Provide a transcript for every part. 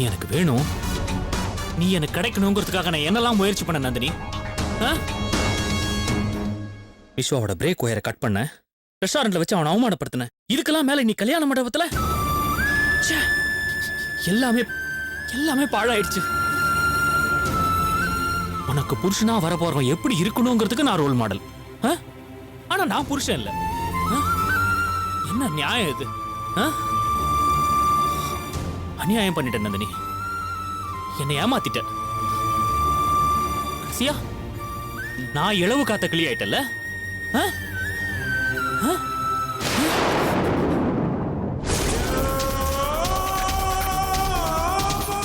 எனக்கு வேணும், நீ எனக்கு கிடைக்கணுங்கிறதுக்காக நான் என்னெல்லாம் முயற்சி பண்ண நந்தினி. விஸ்வாவோட பிரேக் ஒயரை கட் பண்ண, ரெஸ்டாரண்ட்ல வச்சு அவனை அவமானப்படுத்தின, இதுக்கெல்லாம் மேல நீ கல்யாண மண்டபத்துல எல்லாமே எல்லாமே பாழாயிடுச்சு. உனக்கு புருஷனா வர போறவன் எப்படி இருக்கணுங்கிறதுக்கு நான் ரோல் மாடல். ஆனா நான் புருஷன் இல்ல. என்ன நியாயம் இது? அநியாயம் பண்ணிட்டேன் நந்தினி, என்னை ஏமாத்திட்ட. கடைசியா நான் இளவு காத்த கிளி ஆயிட்டல்ல.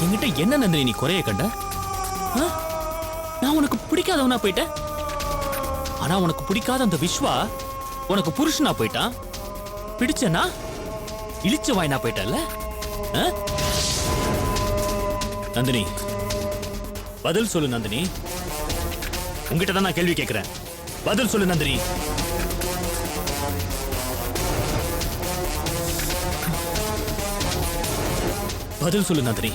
என்கிட்ட என்ன நந்தினி நீ குறைய கண்ட? நான் உனக்கு பிடிக்காதவனா போயிட்டேன். ஆனா உனக்கு பிடிக்காத அந்த விஸ்வா உனக்கு புருஷனா போயிட்டான். பிடிச்சனா இழிச்ச வாய்னா போயிட்டல்ல. நந்தினி பதில் சொல்லு நந்தினி. உங்ககிட்ட தான் நான் கேள்வி கேட்கிறேன், பதில் சொல்லு நந்தினி. பதில் சொல்லு நந்தினி.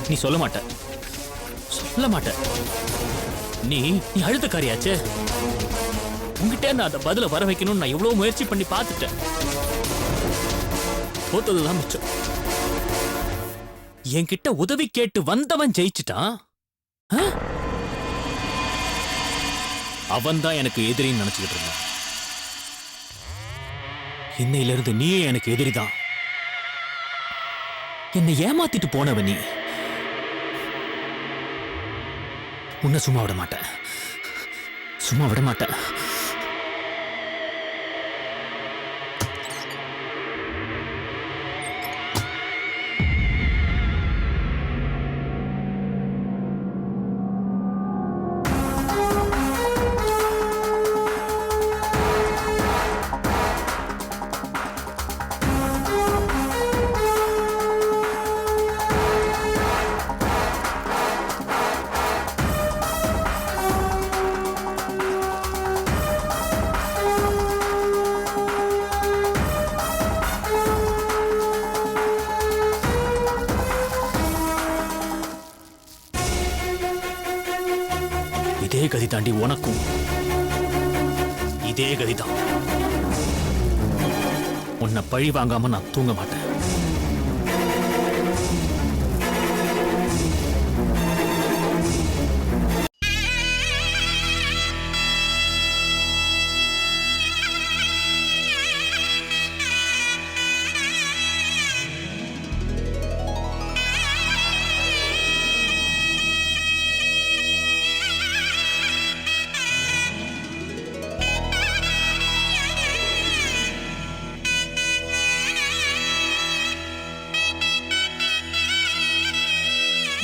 நீ சொல்ல மாட்ட, சொல்ல மாட்ட. நீ நீ அழுத்தக்காரியாச்சே. உங்ககிட்ட நான் அந்த பதில வர வைக்கணும்னு நான் எவ்வளவு முயற்சி பண்ணி பார்த்துட்டேன். போத்ததுதான் மிச்சம். என்கிட்ட உதவி கேட்டு வந்தவன் ஜெயிச்சுட்டான். அவன் தான் எனக்கு எதிரின்னு நினைச்சுக்கிட்டு இருந்தான். இன்னையிலிருந்து நீயே எனக்கு எதிரிதான். என்னை ஏமாத்திட்டு போனவ நீ. உன்னை சும்மா விட மாட்டேன், சும்மா விட மாட்டேன். இதே கதி தாண்டி உனக்கும் இதே கதிதான். உன்னை பழி வாங்காம நான் தூங்க மாட்டேன்.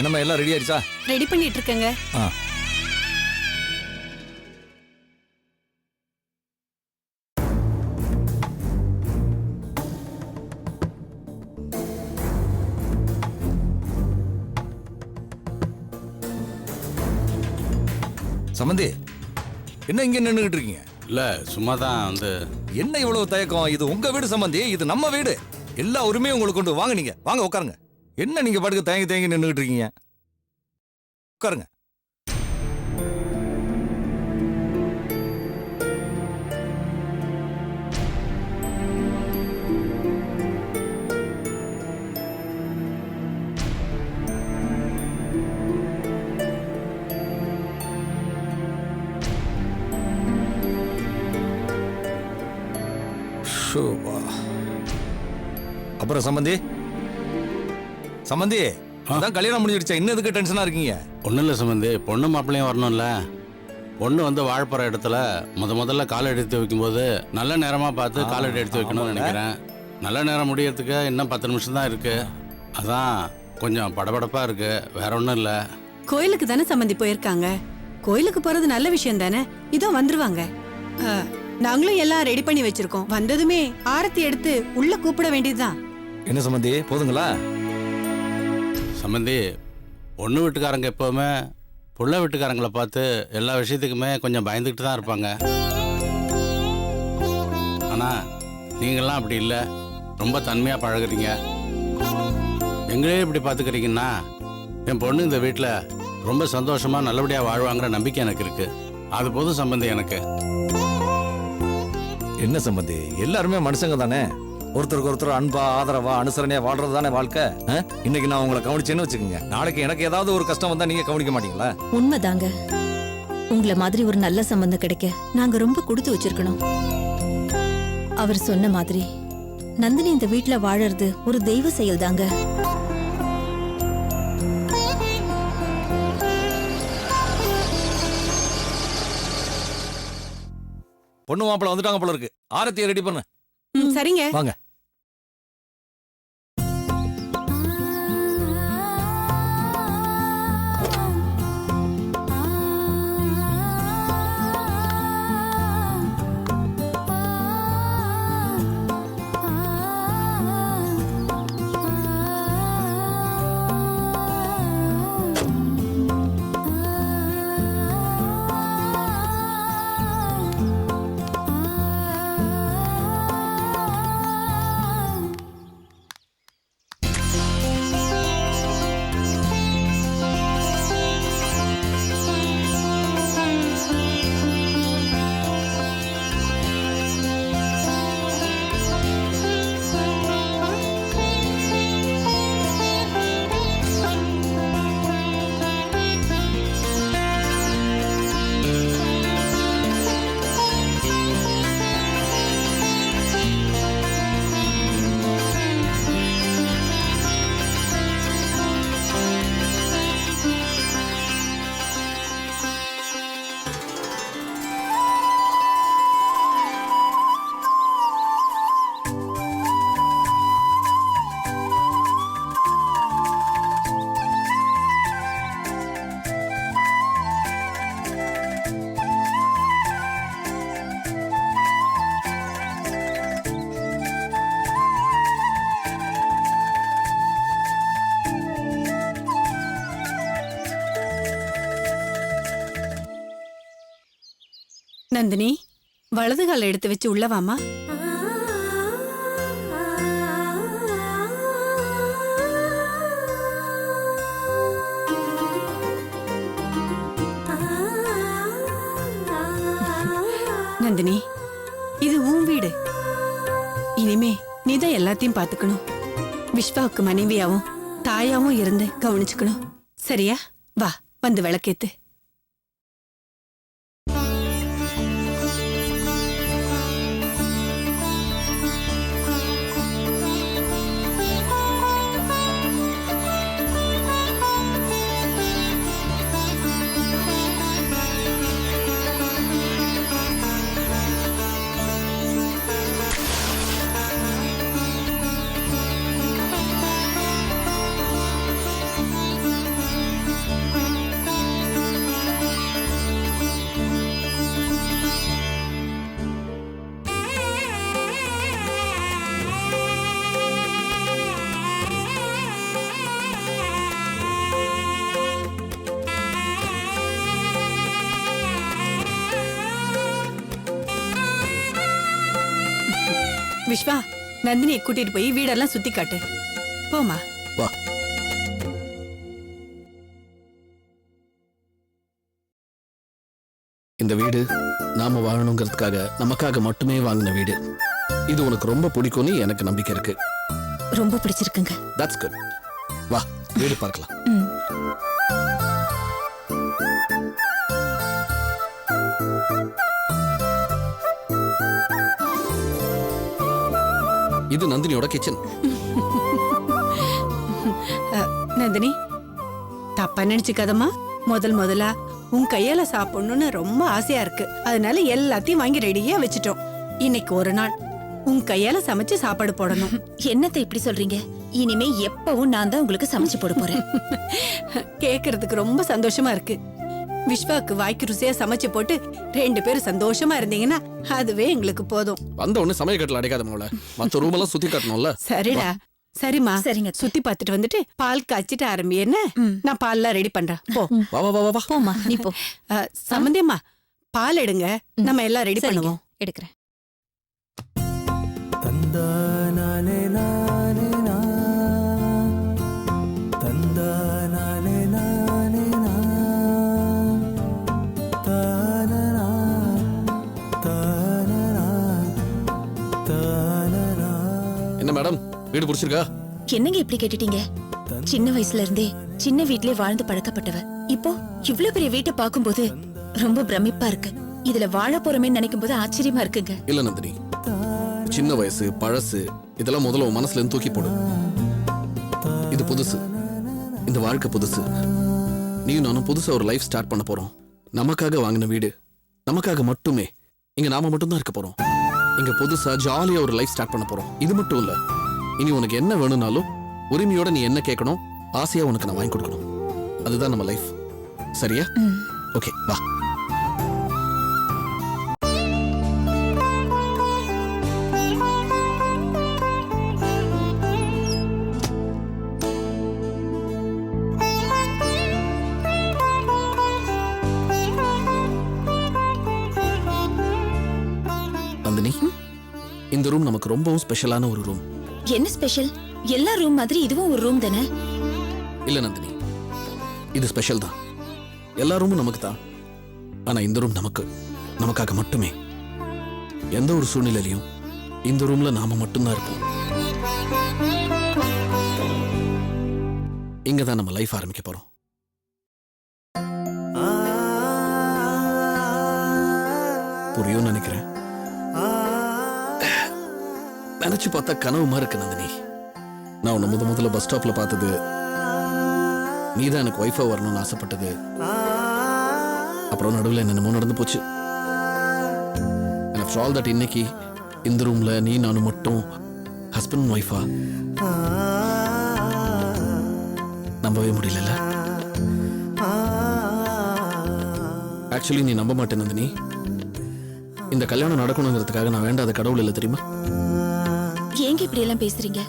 என்னம்மா எல்லாம் ரெடி ஆயிடுச்சா? ரெடி பண்ணிட்டு இருக்கேங்க. சம்பந்தி என்ன இங்க நின்னுகிட்டு இருக்கீங்க? இல்ல சும்மா தான் வந்து. என்ன இவ்வளவு தயக்கம்? இது உங்க வீடு சம்பந்தி, இது நம்ம வீடு. எல்லா உரிமையும் உங்களுக்கு கொண்டு வாங்க. நீங்க வாங்க உட்காருங்க. என்ன நீங்க பாட்டுக்கு தயங்கி தயங்கி நின்னுகிட்டு இருக்கீங்க? உட்காருங்க. அப்புறம் சம்பந்தி சம்பந்தி அதான் கல்யாணம் முடிஞ்சிடுச்சா? இன்னும் எதுக்கு டென்ஷனா இருக்கீங்க? ஒன்றும் இல்லை சம்பந்தி, பொண்ணு மாப்பிள்ளையும் வரணும்ல. பொண்ணு வந்து வாழப்போகிற இடத்துல முதல்ல கால் எடுத்து வைக்கும்போது நல்ல நேரமாக பார்த்து காலடி எடுத்து வைக்கணும்னு நினைக்கிறேன். நல்ல நேரம் முடியறதுக்கு இன்னும் 10 நிமிஷம் தான் இருக்கு. அதான் கொஞ்சம் படபடப்பாக இருக்கு, வேற ஒன்றும் இல்லை. கோயிலுக்கு தானே சம்பந்தி போயிருக்காங்க. கோயிலுக்கு போறது நல்ல விஷயம் தானே. இதோ வந்துருவாங்க. நாங்களும் எல்லாம் ரெடி பண்ணி வச்சிருக்கோம். வந்ததுமே ஆரத்தி எடுத்து உள்ள கூப்பிட வேண்டியதுதான். என்ன சம்பந்தி போதுங்களா? சம்பந்தி பொண்ணு வீட்டுக்காரங்க எப்போவுமே புள்ள வீட்டுக்காரங்களை பார்த்து எல்லா விஷயத்துக்குமே கொஞ்சம் பயந்துக்கிட்டு தான் இருப்பாங்க. ஆனால் நீங்கள்லாம் அப்படி இல்லை, ரொம்ப தன்மையாக பழகுறீங்க. எங்களே இப்படி பார்த்துக்கிறீங்கன்னா என் பொண்ணு இந்த வீட்டில் ரொம்ப சந்தோஷமா நல்லபடியாக வாழ்வாங்கிற நம்பிக்கை எனக்கு இருக்கு. அது போதும் சம்பந்தி எனக்கு. என்ன சம்பந்தி, எல்லாருமே மனுஷங்க தானே. ஒருத்தருக்கு ஒருத்தர் அன்பா ஆதரவா அனுசரணையா வாழ்றது தானே வாழ்க்கை. இன்னைக்கு நான் உங்களை கவனிச்சேன்னு வச்சுக்கோங்க, நாளைக்கு எனக்கு ஏதாவது ஒரு கஷ்டம் வந்தா நீங்க கவனிக்க மாட்டீங்களா? உண்மைதாங்க. உங்களை மாதிரி ஒரு நல்ல சம்பந்தம் கிடைக்க நாங்க ரொம்ப கொடுத்து வச்சிருக்கணும். அவர் சொன்ன மாதிரி நந்தினி இந்த வீட்ல வாழறது ஒரு தெய்வ செயல் தாங்க. பொண்ணு மாப்பிள்ள வந்துட்டாங்க போல இருக்கு. ஆரத்தியை ரெடி பண்ணு. சரிங்க. வாங்க. நந்தினி, வலது கால எடுத்து வச்சு உள்ளவாமா. நந்தினி, இது உன் வீடு. இனிமே நீதான் எல்லாத்தையும் பாத்துக்கணும். விஸ்வாவுக்கு மனைவியாவும் தாயாவும் இருந்து கவனிச்சுக்கணும். சரியா? வா, வந்து விளக்கேத்து. விஸ்வா, நந்தினியை கூட்டிட்டு போய் வீடெல்லாம் சுத்தி காட்டு. போமா. வா. இந்த வீடு நாம வாழணுங்கிறதுக்காக நமக்காக மட்டுமே வாங்கின வீடு. இது உனக்கு ரொம்ப பிடிக்கும்னு எனக்கு நம்பிக்கை இருக்கு. ரொம்ப பிடிச்சிருக்குங்க. That's good. வா, வீடு பார்க்கலாம். இது நந்தினியோட கிச்சன். நந்தினி, தப்பா நினைச்சுக்காதம்மா. முதலா உன் கையால சாப்பிடணும்னு ரொம்ப ஆசையா இருக்கு. அதனால எல்லாத்தையும் வாங்கி ரெடியா வச்சுட்டோம். இன்னைக்கு ஒரு நாள் உன் கையால சமைச்சு சாப்பாடு போடணும். என்னத்தை இப்படி சொல்றீங்க? இனிமே எப்பவும் நான் தான் உங்களுக்கு சமைச்சு போட போறேன். கேக்குறதுக்கு ரொம்ப சந்தோஷமா இருக்கு. விஸ்வாக்கு வாய்க்கு ருசியா சமைச்சு போட்டு 2 பேரும் சந்தோஷமா இருந்தீங்கன்னா அதுவே எங்களுக்கு போதும். வந்த உடனே சமையல் அடைக்காத மோள, மத்த ரூம் எல்லாம் சுத்தி காட்டணும்ல. சரிடா. சரிம்மா, சரிங்க. சுத்தி பார்த்துட்டு வந்துட்டு பால் காய்ச்சிட்டு ஆரம்பி. என்ன, நான் பால்லாம் ரெடி பண்றேன். போ. வா வா வா வா. போமா, நீ போ. சம்பந்தியம்மா, பால் எடுங்க. நம்ம எல்லாம் ரெடி பண்ணுவோம். எடுக்கிறேன். என்ன மேடம், வீடு பிடிச்சிருக்கா? என்னங்க இப்படி கேட்டுட்டீங்க? சின்ன வயசுல இருந்தே சின்ன வீட்லயே வாழ்ந்து பழக்கப்பட்டவ. இப்போ இவ்ளோ பெரிய வீட்டை பார்க்கும்போது ரொம்ப பிரமிப்பா இருக்கு. இதுல வாழ போறோமே நினைக்கும் போது ஆச்சரியமா இருக்குங்க. இல்ல நந்தினி, சின்ன வயசு பழசு இதெல்லாம் முதல்ல உன் மனசுல இருந்து தூக்கி போடு. இது புதுசு, இந்த வாழ்க்கை புதுசு. நீயும் நானும் புதுசா ஒரு லைஃப் ஸ்டார்ட் பண்ண போறோம். நமக்காக வாங்கின வீடு, நமக்காக மட்டுமே. இங்க நாம மட்டும் தான் இருக்க போறோம். இங்க புதுசா ஜாலியா ஒரு லைஃப் ஸ்டார்ட் பண்ண போறோம். இது மட்டும் இல்ல, இனி உனக்கு என்ன வேணும்னாலும் உரிமையோட நீ என்ன கேட்கணும், ஆசையா உனக்கு நான் வாங்கி கொடுக்கணும். அதுதான் நம்ம லைஃப். சரியா? ஓகே, வா. நந்தினி, இந்த ரூம் நமக்கு ரொம்பவும் ஸ்பெஷலான ஒரு ரூம். என்ன ஸ்பெஷல்? எல்லா ரூம் மாதிரி இதுவும் ஒரு ரூம் தானே? இல்ல நந்தினி, இது ஸ்பெஷல் தான். எல்லா ரூமும் நமக்கு தான். ஆனா இந்த ரூம் நமக்காக மட்டுமே. எந்த ஒரு சூழ்நிலையிலையும் இந்த ரூம்ல நாம மட்டும்தான் இருப்போம். இங்க தான் நம்ம லைஃப் ஆரம்பிக்க போறோம். புரியும் நினைக்கிறேன். நினைச்சு பார்த்தா கனவு மாதிரி இருக்கு நந்தினி. நான் உன்னை முதல்ல பஸ் ஸ்டாப்ல பார்த்தது, நீதான் எனக்கு ஒய்ஃபா வரணும்னு ஆசைப்பட்டது. அப்புறம் நடுவில் என்னென்னமோ நடந்து போச்சு. And after all that, இன்னைக்கு இந்த ரூம்ல நீ நானும் மட்டும் ஹஸ்பண்ட் அண்ட் ஒய்ஃபா. நம்பவே முடியல. ஆக்சுவலி நீ நம்ப மாட்டேன் நந்தினி. இந்த கல்யாணம் நடக்கணுங்கிறதுக்காக நான் வேண்டாத கடவுள் இல்லை தெரியுமா? ஏங்க இப்படி எல்லாம் பேசுறீங்க?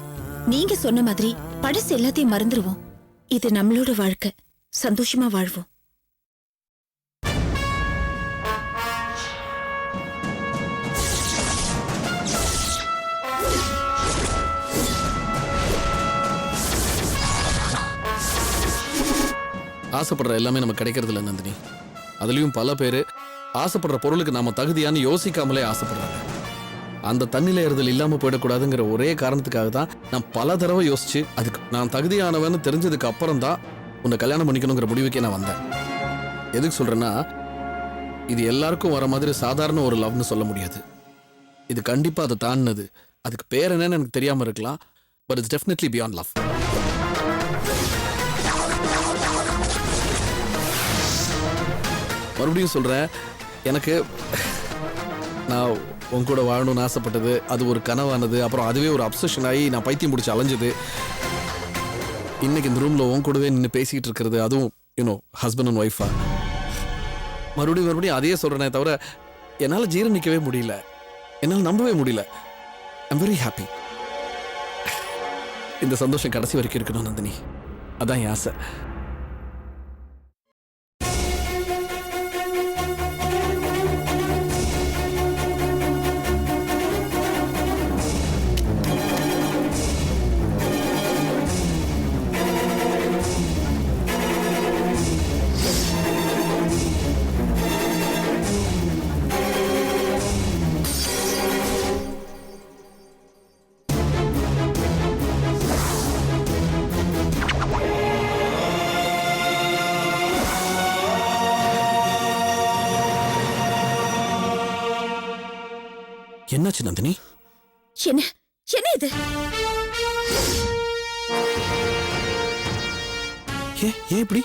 நீங்க சொன்ன மாதிரி பழசு எல்லாத்தையும் மறந்துருவோம். இது நம்மளோட வாழ்க்கை. சந்தோஷமா வாழ்வோம். ஆசைப்படுற எல்லாமே நமக்கு கிடைக்கிறது இல்லை நந்தினி. அதுலயும் பல பேர் ஆசைப்படுற பொருளுக்கு நாம தகுதியான்னு யோசிக்காமலே ஆசைப்படுறாங்க. அந்த தண்ணில ஏறுதல் இல்லாம போயிடக்கூடாதுங்கிற ஒரே காரணத்துக்காக தான் நான் பல தடவை யோசிச்சு அதுக்கு நான் தகுதியானவன்னு தெரிஞ்சதுக்கு அப்புறம் தான் உன்னை கல்யாணம் பண்ணிக்கணுங்கிற முடிவுக்கே நான் வந்தேன். எதுக்கு சொல்றேன்னா, இது எல்லாருக்கும் வர மாதிரி சாதாரண ஒரு லவ்னு சொல்ல முடியாது. இது கண்டிப்பா அதை தாண்டினது. அதுக்கு பேர் என்னன்னு எனக்கு தெரியாம இருக்கலாம். But it's definitely beyond love. மறுபடியும் சொல்றேன், எனக்கு நான் உன் கூட வாழணும்னு ஆசைப்பட்டது அது ஒரு கனவானது. அப்புறம் அதுவே ஒரு அப்சஷன் ஆகி நான் பைத்தியம் பிடிச்சி அலைஞ்சது. இன்னைக்கு இந்த ரூம்ல உன் கூடவே நின்று பேசிக்கிட்டு இருக்கிறது, அதுவும் யூனோ ஹஸ்பண்ட் அண்ட் ஒய்ஃபா. மறுபடியும் அதையே சொல்றேனே தவிர என்னால் ஜீரணிக்கவே முடியல, என்னால் நம்பவே முடியல. I'm very happy. இந்த சந்தோஷம் கடைசி வரைக்கும் இருக்கணும் நந்தினி. அதான் என் ஆசை. என்னாச்சு நந்தினி? என்ன என்ன இது? ஏன் இப்படி?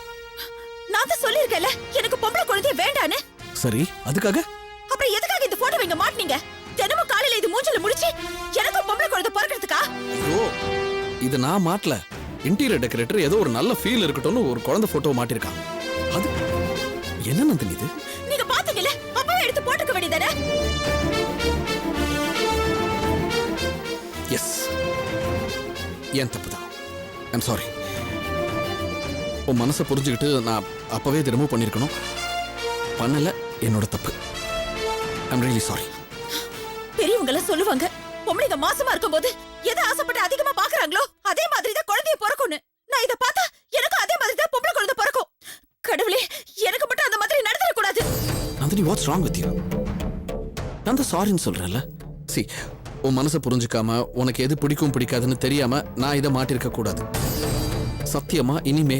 நான் தான் சொல்லிருக்கேன்ல எனக்கு பொம்பளை குழந்தைய வேண்டான்னு. சரி, அதுக்காக அப்புறம் எதுக்காக இந்த போட்டோ இங்க மாட்டீங்க? தினமும் காலையில இது மூஞ்சில முடிச்சு எனக்கு பொம்பளை குழந்தை பிறக்கிறதுக்கா? ஐயோ, இது நான் மாட்டல. இன்டீரியர் டெக்கரேட்டர் ஏதோ ஒரு நல்ல ஃபீல் இருக்கட்டும்னு ஒரு குழந்தை போட்டோ மாட்டிருக்காங்க. அது என்ன நந்தினி இது? நீங்க பாத்தீங்கல, அப்பவே எடுத்து போட்டுக்க வேண்டியதானே? எஸ், ஏன் தப்புதான். I'm sorry. உன் மனசை புரிஞ்சுக்கிட்டு நான் அப்பவே இதை ரிமூவ் பண்ணிருக்கணும். பண்ணல, என்னோட தப்பு. I'm really sorry. பெரியவங்க எல்லாம் சொல்லுவாங்க, பொம்பளைங்க மாசமா இருக்கும்போது எதை ஆசைப்பட்டு அதிகமா பாக்குறாங்களோ அதே மாதிரி தான் குழந்தைய பிறக்கும்னு. நான் இத பார்த்தா எனக்கு அதே மாதிரி தான் பொம்பளை குழந்தை பிறக்கும். கடவுளே, எனக்கு மட்டும் அந்த மாதிரி நடந்துட கூடாது. Nandini, what's wrong with you? நான் தான் சாரின்னு சொல்றேன்ல. சி, உன் மனசை புரிஞ்சுக்காம உனக்கு எது பிடிக்கும் பிடிக்காதுன்னு தெரியாம நான் இதை மாட்டிருக்க கூடாது. சத்தியமா இனிமே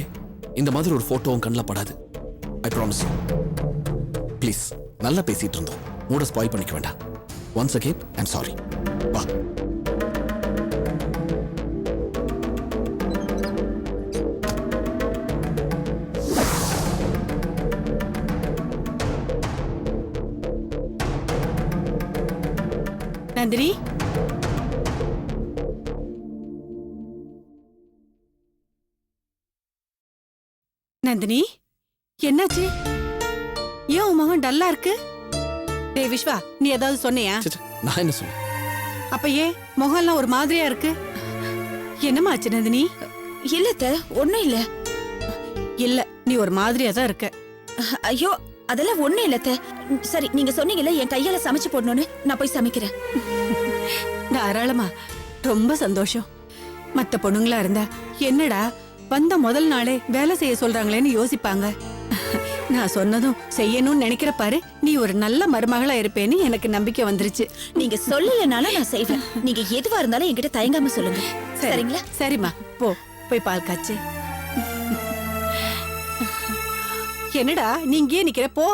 இந்த மாதிரி ஒரு போட்டோ உன் கண்ணில் படாது. I promise. ப்ளீஸ், நல்லா பேசிட்டு இருந்தோம், மூட ஸ்பாயில் பண்ணிக்க வேண்டாம். Once again I'm sorry. வா. நந்தினி, நந்தினி, என்னாச்சு? ஏன் உன் மகன் டல்லா இருக்கு? டேய் விஸ்வா, நீ ஏதாவது சொன்னியா? ச்சே, நான் என்ன சொன்னேன்? அப்ப ஏன் முகம்லாம் ஒரு மாதிரியா இருக்கு? என்னம்மா ஆச்சு நந்தினி? இல்ல அத்தை, ஒண்ணும் இல்ல. இல்ல, நீ ஒரு மாதிரியா தான் இருக்க. ஐயோ, அதெல்லாம் ஒண்ணும் இல்ல அத்தை. சரி, நீங்க சொன்னீங்கல்ல என் கையால சமைச்சு போடணும்னு, நான் போய் சமைக்கிறேன். தாராளமா, ரொம்ப சந்தோஷம். மத்த பொண்ணுங்களா இருந்தா என்னடா வந்த முதல் நாளே வேலை செய்ய சொல்றாங்களேன்னு யோசிப்பாங்க. நான் சொன்னதும் செய்யணும்னு நினைக்கிற பாரு, நீ ஒரு நல்ல மருமகளா இருப்பேன்னு எனக்கு நம்பிக்கை வந்துருச்சு. நீங்க சொல்லலனாலும் நான் செய்வேன். நீங்க எதுவா இருந்தாலும் என்கிட்ட தயங்காம சொல்லுங்க, சரிங்களா? சரிம்மா, போ போய் பால் காய்ச்சு. என்னடா நீ இங்கே நிக்கிற, போ.